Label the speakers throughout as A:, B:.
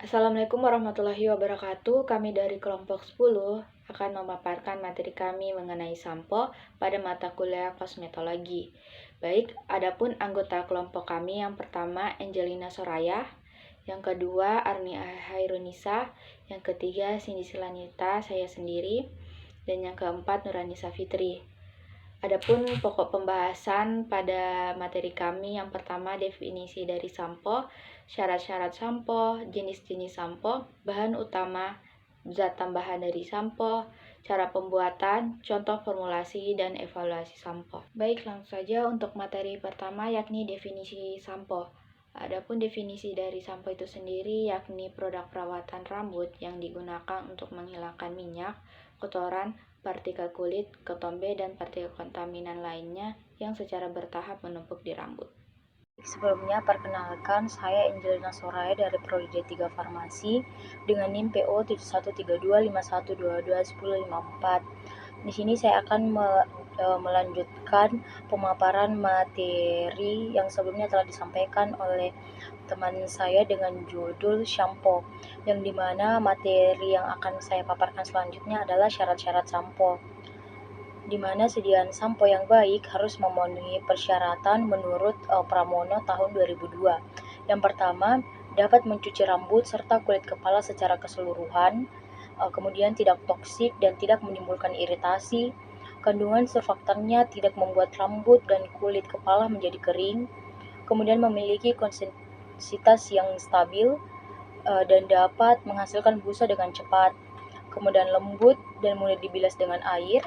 A: Assalamualaikum warahmatullahi wabarakatuh. Kami dari kelompok 10 akan memaparkan materi kami mengenai sampo pada mata kuliah kosmetologi. Baik, adapun anggota kelompok kami yang pertama Angelina Soraya, yang kedua Arni Hairunisa, yang ketiga Cindy Silanita, saya sendiri, dan yang keempat Nuranisa Fitri. Adapun pokok pembahasan pada materi kami yang pertama definisi dari sampo, syarat-syarat sampo, jenis-jenis sampo, bahan utama, zat tambahan dari sampo, cara pembuatan, contoh formulasi, dan evaluasi sampo. Baik, langsung saja untuk materi pertama yakni definisi sampo. Adapun definisi dari sampo itu sendiri yakni produk perawatan rambut yang digunakan untuk menghilangkan minyak, kotoran, partikel kulit, ketombe, dan partikel kontaminan lainnya yang secara bertahap menumpuk di rambut. Sebelumnya, perkenalkan, saya Angelina Soraya dari Prodi D3 Farmasi dengan NIM PO 713251221054. Di sini saya akan melanjutkan pemaparan materi yang sebelumnya telah disampaikan oleh teman saya dengan judul shampoo, yang dimana materi yang akan saya paparkan selanjutnya adalah syarat-syarat sampo, di mana sediaan sampo yang baik harus memenuhi persyaratan menurut Pramono tahun 2002. Yang pertama, dapat mencuci rambut serta kulit kepala secara keseluruhan, kemudian tidak toksik dan tidak menimbulkan iritasi, kandungan surfaktannya tidak membuat rambut dan kulit kepala menjadi kering, kemudian memiliki konsistensitas yang stabil dan dapat menghasilkan busa dengan cepat, kemudian lembut dan mudah dibilas dengan air.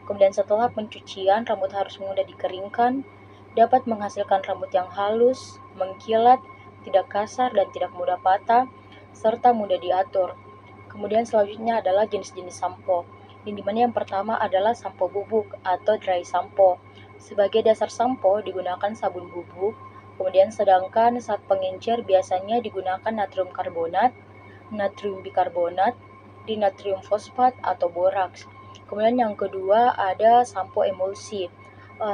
A: Kemudian setelah pencucian, rambut harus mudah dikeringkan, dapat menghasilkan rambut yang halus, mengkilat, tidak kasar dan tidak mudah patah, serta mudah diatur. Kemudian selanjutnya adalah jenis-jenis sampo, yang dimana yang pertama adalah sampo bubuk atau dry sampo. Sebagai dasar sampo digunakan sabun bubuk, kemudian sedangkan saat pengencer biasanya digunakan natrium karbonat, natrium bikarbonat, dinatrium fosfat atau boraks. Kemudian yang kedua ada sampo emulsi.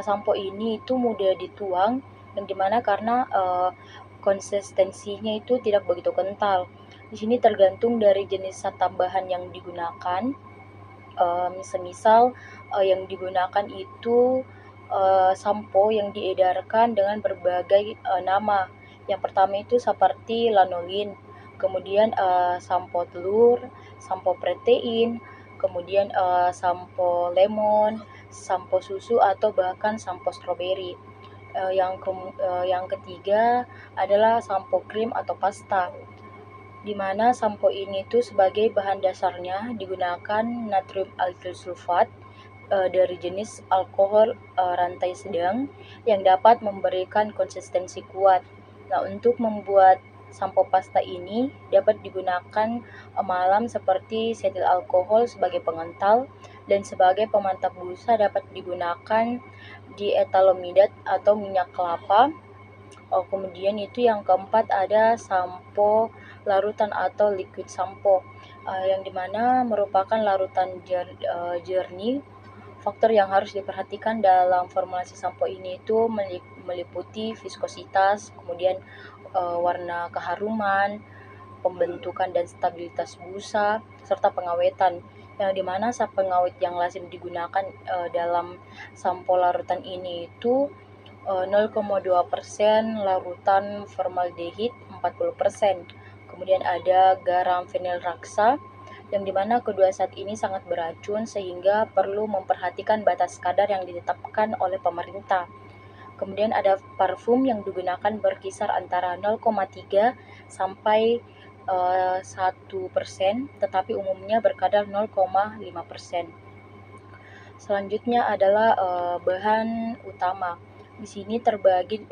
A: Sampo ini itu mudah dituang, yang dimana karena konsistensinya itu tidak begitu kental. Di sini tergantung dari jenis zat tambahan yang digunakan. Semisal yang digunakan itu sampo yang diedarkan dengan berbagai nama. Yang pertama itu seperti lanolin, kemudian sampo telur, sampo protein, kemudian sampo lemon, sampo susu atau bahkan sampo stroberi. Yang ketiga adalah sampo krim atau pasta, di mana sampo ini tuh sebagai bahan dasarnya digunakan natrium alkyl sulfat dari jenis alkohol rantai sedang yang dapat memberikan konsistensi kuat. Nah, untuk membuat sampo pasta ini dapat digunakan malam seperti setil alkohol sebagai pengental, dan sebagai pemantap busa dapat digunakan dietalomidat atau minyak kelapa. Kemudian itu yang keempat ada sampo larutan atau liquid sampo, yang dimana merupakan larutan jernih. Faktor yang harus diperhatikan dalam formulasi sampo ini itu meliputi viskositas, kemudian warna keharuman, pembentukan dan stabilitas busa, serta pengawetan, yang dimana zat pengawet yang lazim digunakan dalam sampo larutan ini itu 0,2% larutan formaldehid 40%. Kemudian ada garam vinil raksa, yang dimana kedua zat ini sangat beracun sehingga perlu memperhatikan batas kadar yang ditetapkan oleh pemerintah. Kemudian ada parfum yang digunakan berkisar antara 0,3 sampai 1%, tetapi umumnya berkadar 0,5%. Selanjutnya adalah bahan utama. Di sini terbagi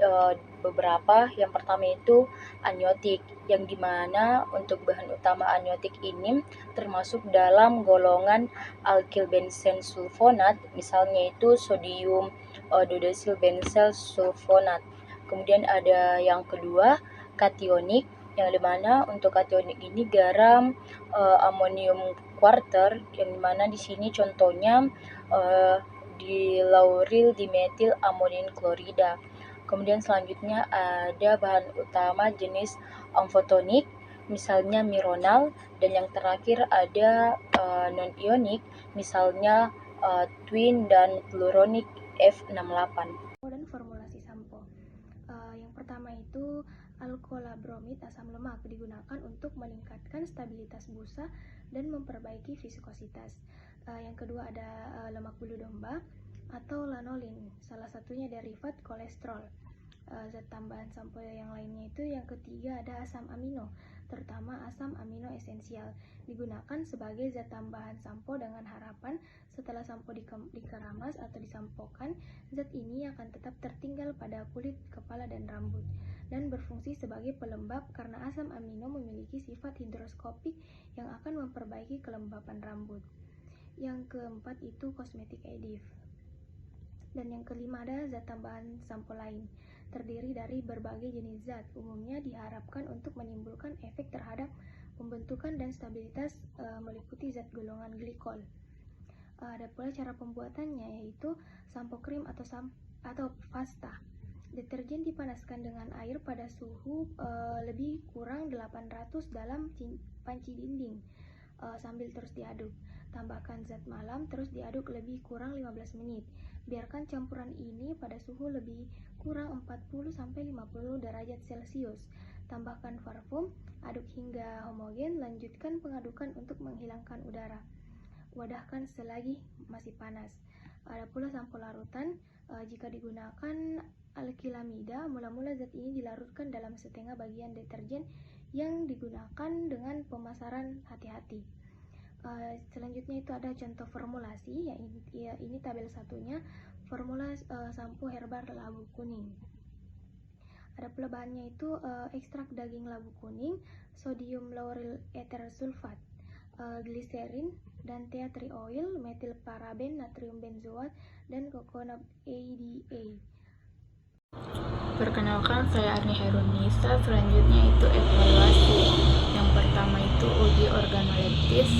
A: beberapa. Yang pertama itu amniotik, yang dimana untuk bahan utama amniotik ini termasuk dalam golongan alkyl benzen sulfonat, misalnya itu sodium dodesil benzel sulfonat. Kemudian ada yang kedua kationik, yang dimana untuk kationik ini garam amonium quarter, yang dimana di sini contohnya di lauril dimetil amonin klorida. Kemudian selanjutnya ada bahan utama jenis amfotonik, misalnya mironal, dan yang terakhir ada non-ionik, misalnya twin dan fluoronic F68.
B: Dan formulasi sampo. Yang pertama itu alkolabromid asam lemak digunakan untuk meningkatkan stabilitas busa dan memperbaiki viskositas. Yang kedua ada lemak bulu domba atau lanolin, salah satunya derivat kolesterol. Zat tambahan sampo yang lainnya itu yang ketiga ada asam amino, terutama asam amino esensial, digunakan sebagai zat tambahan sampo dengan harapan setelah sampo dikeramas atau disampokan, zat ini akan tetap tertinggal pada kulit, kepala, dan rambut, dan berfungsi sebagai pelembab karena asam amino memiliki sifat hidroskopik yang akan memperbaiki kelembapan rambut. Yang keempat itu kosmetik additive. Dan yang kelima ada zat tambahan sampo lain, terdiri dari berbagai jenis zat, umumnya diharapkan untuk menimbulkan efek terhadap pembentukan dan stabilitas meliputi zat golongan glikol. Ada pula cara pembuatannya, yaitu sampo krim atau pasta. Deterjen dipanaskan dengan air pada suhu lebih kurang 800 dalam panci dinding sambil terus diaduk. Tambahkan zat malam, terus diaduk lebih kurang 15 menit. Biarkan campuran ini pada suhu lebih kurang 40-50 derajat Celcius. Tambahkan parfum, aduk hingga homogen, lanjutkan pengadukan untuk menghilangkan udara. Wadahkan selagi masih panas. Ada pula sampo larutan, jika digunakan alkilamida, mula-mula zat ini dilarutkan dalam setengah bagian deterjen yang digunakan dengan pemasaran hati-hati. Selanjutnya itu ada contoh formulasi, ini tabel satunya, formula sampo herbal labu kuning. Ada pula bahannya itu ekstrak daging labu kuning, sodium lauryl ether sulfat, gliserin, dan tea tree oil, metil paraben, natrium benzoat, dan coconut ADA.
C: Perkenalkan, saya Arni Herunisa. Selanjutnya itu evaluasi. Yang pertama itu uji organoleptis.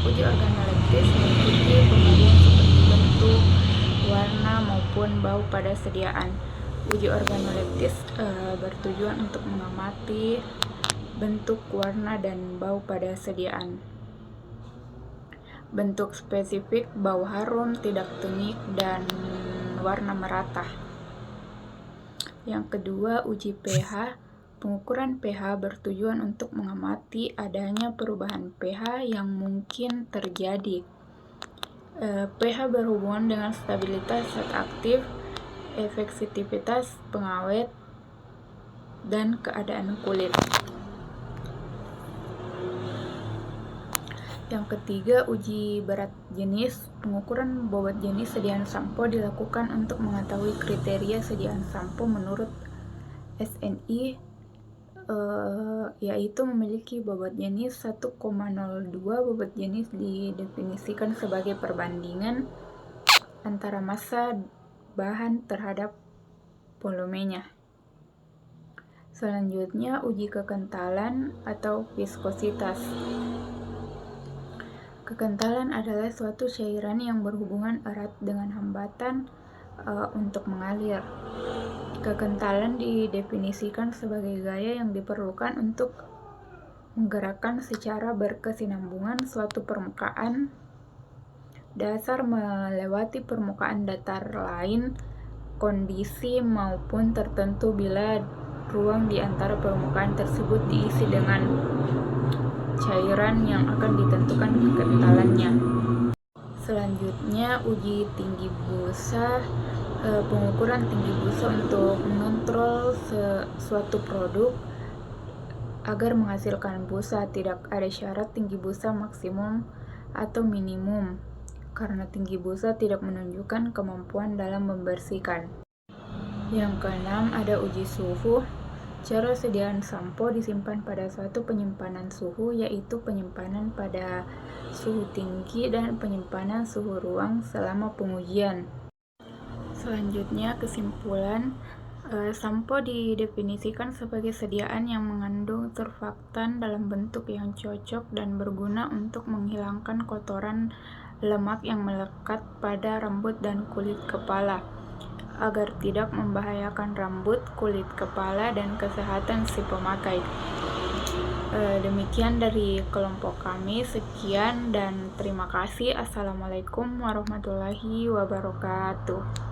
C: Uji organoleptis meliputi pemberian seperti bentuk, warna maupun bau pada sediaan. Uji organoleptis bertujuan untuk mengamati bentuk, warna, dan bau pada sediaan. Bentuk spesifik, bau harum, tidak tengik, dan warna merata. Yang kedua, uji pH. Pengukuran pH bertujuan untuk mengamati adanya perubahan pH yang mungkin terjadi. pH berhubungan dengan stabilitas zat aktif, efektivitas pengawet, dan keadaan kulit. Yang ketiga, uji berat jenis. Pengukuran bobot jenis sediaan sampo dilakukan untuk mengetahui kriteria sediaan sampo menurut SNI, yaitu memiliki bobot jenis 1,02. Bobot jenis didefinisikan sebagai perbandingan antara massa bahan terhadap volumenya. Selanjutnya, uji kekentalan atau viskositas. Kekentalan adalah suatu cairan yang berhubungan erat dengan hambatan untuk mengalir. Kekentalan didefinisikan sebagai gaya yang diperlukan untuk menggerakkan secara berkesinambungan suatu permukaan dasar melewati permukaan datar lain, kondisi maupun tertentu bila ruang di antara permukaan tersebut diisi dengan cairan yang akan ditentukan kekentalannya. Selanjutnya, uji tinggi busa. Pengukuran tinggi busa untuk mengontrol suatu produk agar menghasilkan busa. Tidak ada syarat tinggi busa maksimum atau minimum, karena tinggi busa tidak menunjukkan kemampuan dalam membersihkan. Yang keenam, ada uji suhu. Cara sediaan sampo disimpan pada suatu penyimpanan suhu, yaitu penyimpanan pada suhu tinggi dan penyimpanan suhu ruang selama pengujian. Selanjutnya, kesimpulan. Sampo didefinisikan sebagai sediaan yang mengandung surfaktan dalam bentuk yang cocok dan berguna untuk menghilangkan kotoran lemak yang melekat pada rambut dan kulit kepala, agar tidak membahayakan rambut, kulit kepala, dan kesehatan si pemakai. Demikian dari kelompok kami, sekian dan terima kasih. Assalamualaikum warahmatullahi wabarakatuh.